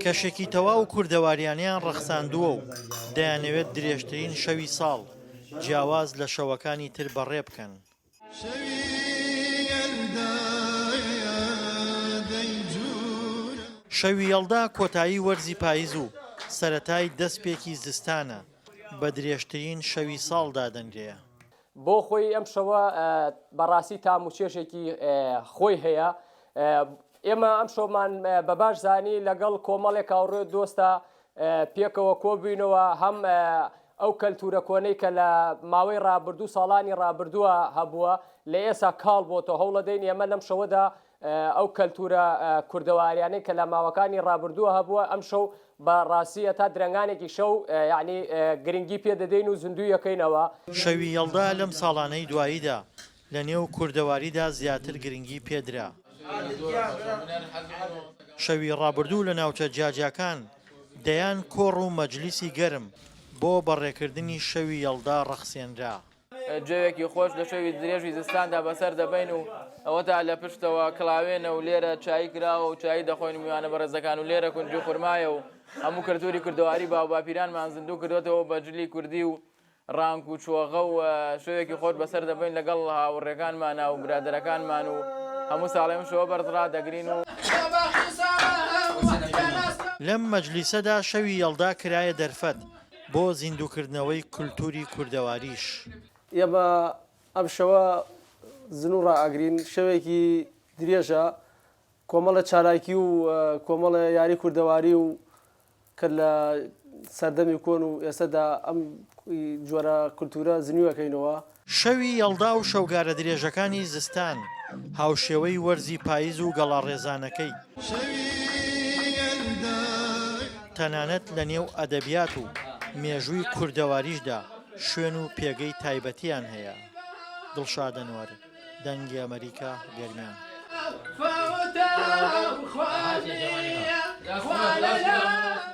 کەشێکی تەواو کوردەواریانیان ڕەخساندووە و دەیانەوێت درێژترین شەوی ساڵ جیاواز لە شەوەکانی تر بەڕێ بکەن. شەوی یەڵدا کۆتایی وەرزی پاییز و سەرەتای دەستپێکی زستانە بە درێژترین شەوی ساڵ دادەنرێە. بۆ خۆی ئەم شەوە بەڕاستی تام و چێشێکی خۆی هەیە. ئێمە ئەم شەومان بە باش زانی لەگەڵ کۆمەڵێک هاوڕێ دۆستە پێکەوە کۆبووینەوە هەم ئەو کەلتورە کۆنەی کە لە ماوەی ڕابردوو ساڵانی ڕابردووە هەبووە لە ئێستا کاڵ بۆتەوە هەوڵە دەین ئێمە لەم شەوەدا ئەو کەلتورە کوردەواریانەی کە لە ماوەکانی ڕابردووە هەبووە ئەم شەو بە ڕاستیە تا درەنگانێکی شەو یعنی گرنگی پێدەدەین و زیندوو یەکەینەوە. شەوی یەڵدا لەم ساڵانەی دواییدا لە نێو کوردەواریدا زیاتر گرنگی پێدرا. شەوی ڕابردوو لە ناوچە جیاجیاکان دەیان کۆڕ و مەجلیسی گەرم بۆ بەڕێکردنی شەوی یەڵدا ڕەخسێنرا. جەوێکی خۆش لە شەوی درێژی زستاندا بەسەر دەبین و ئەوەتا لە پشتەوە کڵاوێنە و لێرە چای کراوە و چای دەخۆین میوانە بەڕێزەکان و لێرە کونجی خورمایە و هەموو کەلتوری کوردەواری باوباپیرانمان زیندوو کردوێتەوە بە جلی کوردی و ڕانک و چۆغە و شەوێکی خۆش بەسەر دەبین لەگەڵ هاوڕێکانمانە و برادەرەکانمان و هەموو ساڵێم شەوە بەرزڕا دەگرین و لەم مەجلیسەدا شەوی یەڵدا کرایە دەرفەت بۆ زیندووکردنەوەی کولتوری کوردەواریش. ئێمە ئەم شەوە زنوو ڕائەگرین شەوێکی درێژە کۆمەڵە چالاکی و کۆمەڵە یاری کوردەواری و کە لە سەردەمی کۆن و ئێستادا ئەم جۆرە کولتورە زنیوەکەینەوە. شەوی یەڵدا و شەوگارە درێژەکانی زستان هاوشێوەی وەرزی پاییز و گەڵاڕێزانەکەی تەنانەت لە نێو ئەدەبیات و مێژووی کوردەواریشدا شوێن و پێگەی تایبەتیان هەیە. دڵشاد ئەنوەر، دەنگی ئەمریکا، گەرمیان.